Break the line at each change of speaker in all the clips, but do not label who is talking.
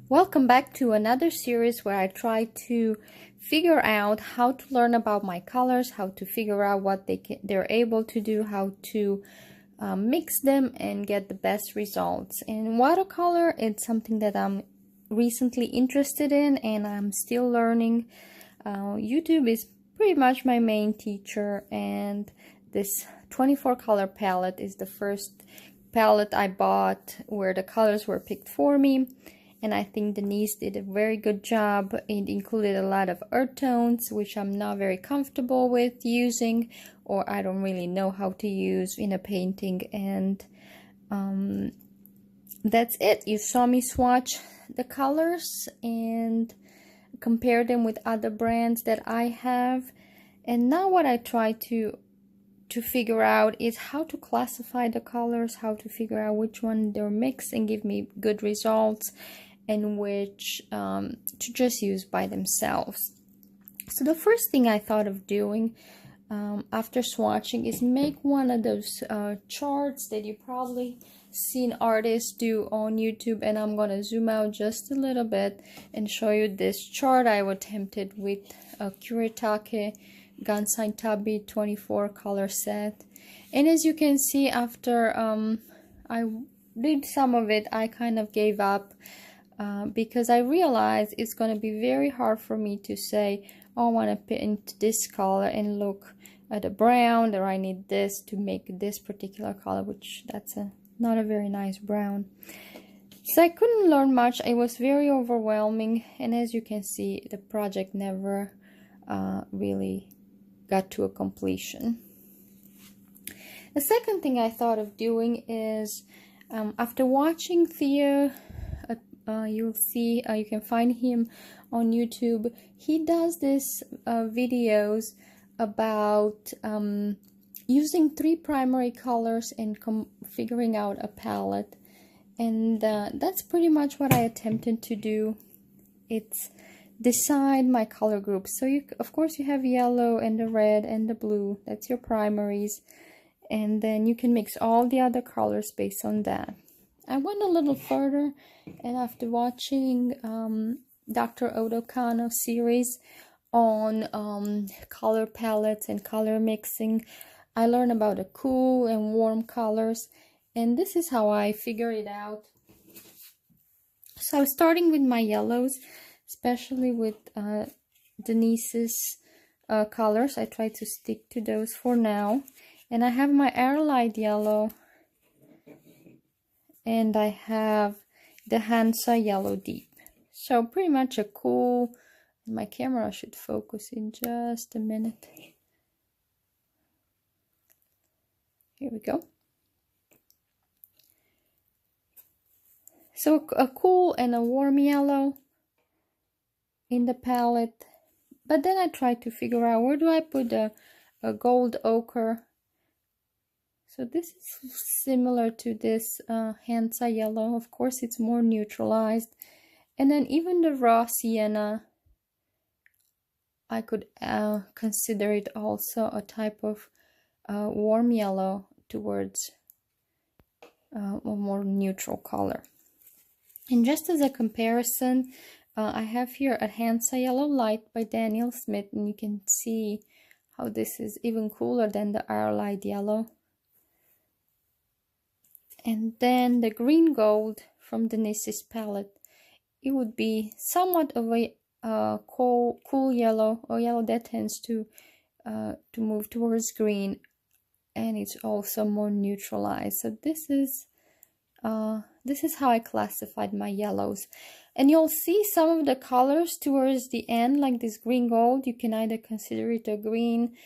Welcome back to another series where I try to figure out how to learn about my colors, how to figure out what they're able to do, how to mix them and get the best results. And watercolor, it's something that I'm recently interested in and I'm still learning. YouTube is pretty much my main teacher, and this 24 color palette is the first palette I bought where the colors were picked for me. And I think Denise did a very good job. It included a lot of earth tones, which I'm not very comfortable with using, or I don't really know how to use in a painting. And that's it. You saw me swatch the colors and compare them with other brands that I have. And now what I try to figure out is how to classify the colors, how to figure out which one they're mixed and give me good results, and which to just use by themselves. So the first thing I thought of doing after swatching is make one of those charts that you probably seen artists do on YouTube, and I'm gonna zoom out just a little bit and show you this chart I attempted with a Kuretake Gansai Tabi 24 color set. And as you can see, after I did some of it, I kind of gave up because I realized it's going to be very hard for me to say, oh, I want to paint this color and look at the brown, or I need this to make this particular color, which that's not a very nice brown. So I couldn't learn much. It was very overwhelming, and as you can see, the project never really got to a completion. The second thing I thought of doing is, after watching Teoh, you'll see, you can find him on YouTube. He does this videos about using 3 primary colors and figuring out a palette, and that's pretty much what I attempted to do. It's decide my color groups. So of course you have yellow and the red and the blue, that's your primaries, and then you can mix all the other colors based on that. I went a little further, and after watching Dr. Oto Kano series on color palettes and color mixing, I learned about the cool and warm colors, and this is how I figure it out. So I'm starting with my yellows, especially with Denise's colors. I try to stick to those for now. And I have my Airlight yellow, and I have the Hansa yellow deep. So pretty much a cool, my camera should focus in just a minute. Here we go. So a cool and a warm yellow in the palette, but then I try to figure out where do I put a gold ochre. So this is similar to this Hansa yellow. Of course, it's more neutralized. And then even the raw sienna, I could consider it also a type of warm yellow towards a more neutral color. And just as a comparison, I have here a Hansa Yellow Light by Daniel Smith, and you can see how this is even cooler than the Airlight Yellow. And then the Green Gold from Denise's palette, it would be somewhat of a cool yellow, or yellow that tends to move towards green, and it's also more neutralized. So this is how I classified my yellows. And you'll see some of the colors towards the end, like this green gold, you can either consider it a green,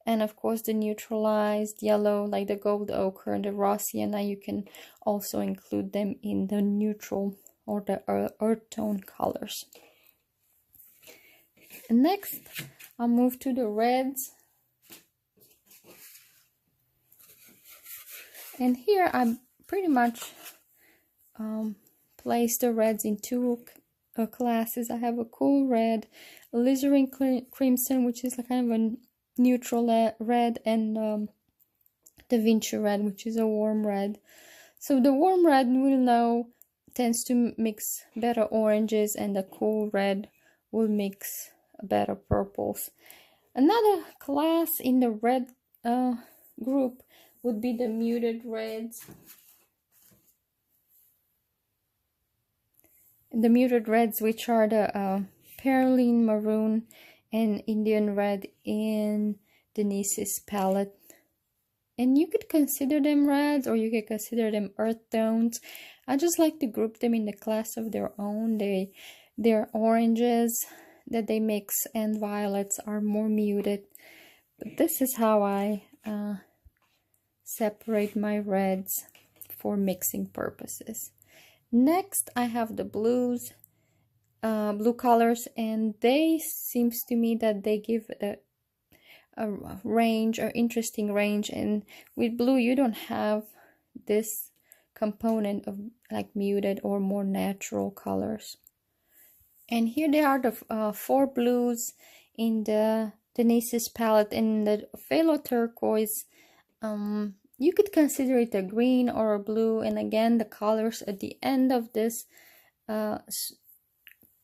and of course the neutralized yellow, like the gold ochre and the raw sienna, you can also include them in the neutral or the earth tone colors. And next, I'll move to the reds. And here I pretty much place the reds in 2 classes. I have a cool red, a alizarin crimson, which is a kind of a neutral red, and Da Vinci red, which is a warm red. So the warm red, we'll know tends to mix better oranges, and the cool red will mix better purples. Another class in the red group would be the muted reds. The muted reds, which are the Perylene Maroon and Indian Red in Denise's palette. And you could consider them reds, or you could consider them earth tones. I just like to group them in the class of their own. They're oranges that they mix, and violets are more muted. But this is how I separate my reds for mixing purposes. Next, I have the blues, blue colors, and they seems to me that they give a range, or interesting range. And with blue, you don't have this component of like muted or more natural colors. And here they are, the 4 blues in the Denise's palette. In the phthalo turquoise, you could consider it a green or a blue. And again, the colors at the end of this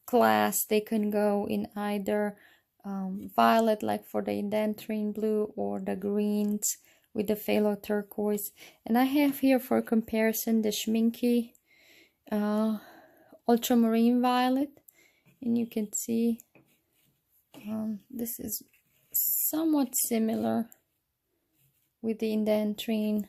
class, they can go in either violet, like for the indentrine blue, or the greens with the phthalo turquoise. And I have here for comparison the Schminky ultramarine violet, and you can see this is somewhat similar with the indentrine.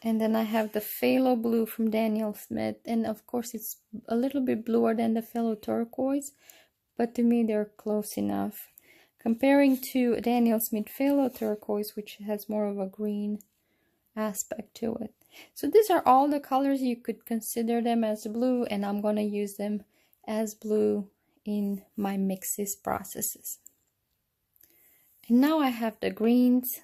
And then I have the phthalo blue from Daniel Smith, and of course it's a little bit bluer than the phthalo turquoise, but to me they're close enough. Comparing to Daniel Smith phthalo turquoise, which has more of a green aspect to it. So these are all the colors. You could consider them as blue, and I'm going to use them as blue in my mixes processes. And now I have the greens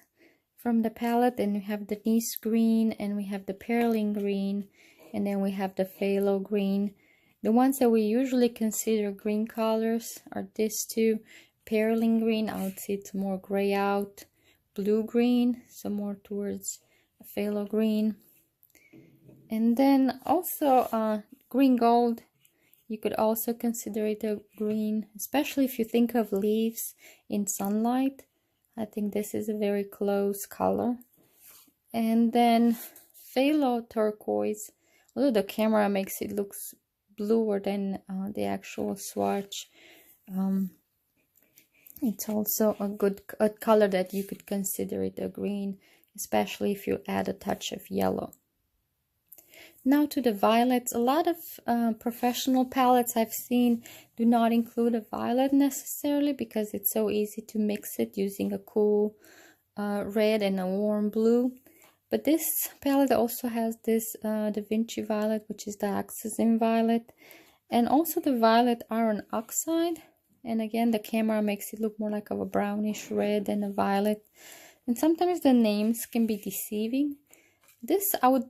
from the palette, and we have the Denise green, and we have the Perylene green, and then we have the phthalo green. The ones that we usually consider green colors are these two. Perylene green, I would say it's more gray out. Blue green, so more towards phthalo green. And then also green gold, you could also consider it a green, especially if you think of leaves in sunlight. I think this is a very close color. And then phthalo turquoise, although the camera makes it look bluer than the actual swatch, it's also a good color that you could consider it a green, especially if you add a touch of yellow. Now to the violets. A lot of professional palettes I've seen do not include a violet necessarily, because it's so easy to mix it using a cool red and a warm blue. But this palette also has this Da Vinci violet, which is the Oxazine violet, and also the violet iron oxide. And again, the camera makes it look more like of a brownish red than a violet. And sometimes the names can be deceiving. This, I would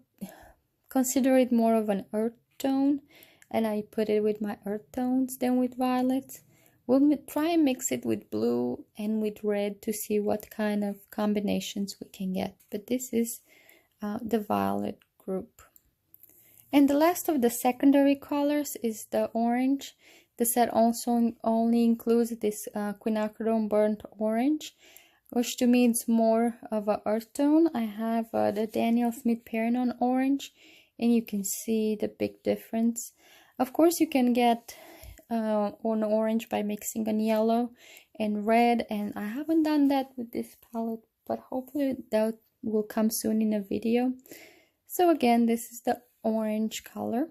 consider it more of an earth tone, and I put it with my earth tones than with violets. We'll try and mix it with blue and with red to see what kind of combinations we can get. But this is the violet group. And the last of the secondary colors is the orange. The set also only includes this quinacridone burnt orange, which to me is more of an earth tone. I have the Daniel Smith Perignon orange, and you can see the big difference. Of course, you can get an orange by mixing on yellow and red, and I haven't done that with this palette, but hopefully that will come soon in a video. So again, this is the orange color.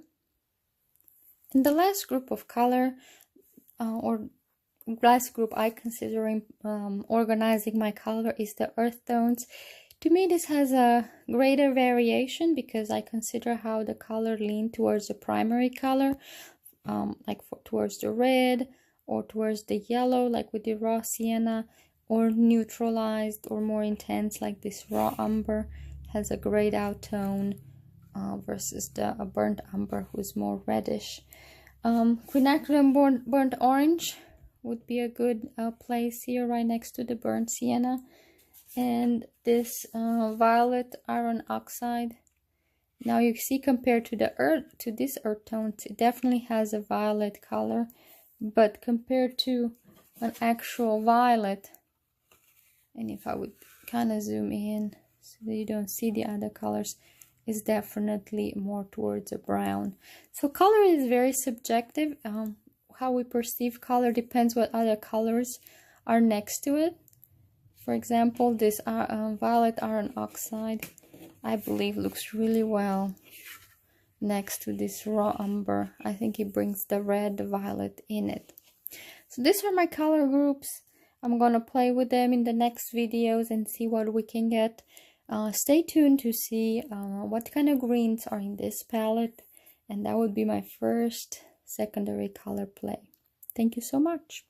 And the last group of color, or last group I consider organizing my color, is the earth tones. To me, this has a greater variation because I consider how the color lean towards the primary color, like towards the red or towards the yellow, like with the raw sienna, or neutralized or more intense, like this raw umber has a grayed out tone versus the burnt umber, who's more reddish. Quinacridone burnt orange would be a good place here, right next to the burnt sienna. And this violet iron oxide Now you see, compared to the this earth tones, it definitely has a violet color, but compared to an actual violet, and if I would kind of zoom in so that you don't see the other colors, is definitely more towards a brown. So color is very subjective. How we perceive color depends what other colors are next to it. For example, this violet iron oxide, I believe, looks really well next to this raw umber. I think it brings the red, the violet in it. So these are my color groups. I'm gonna play with them in the next videos and see what we can get. Stay tuned to see what kind of greens are in this palette, and that would be my first secondary color play. Thank you so much.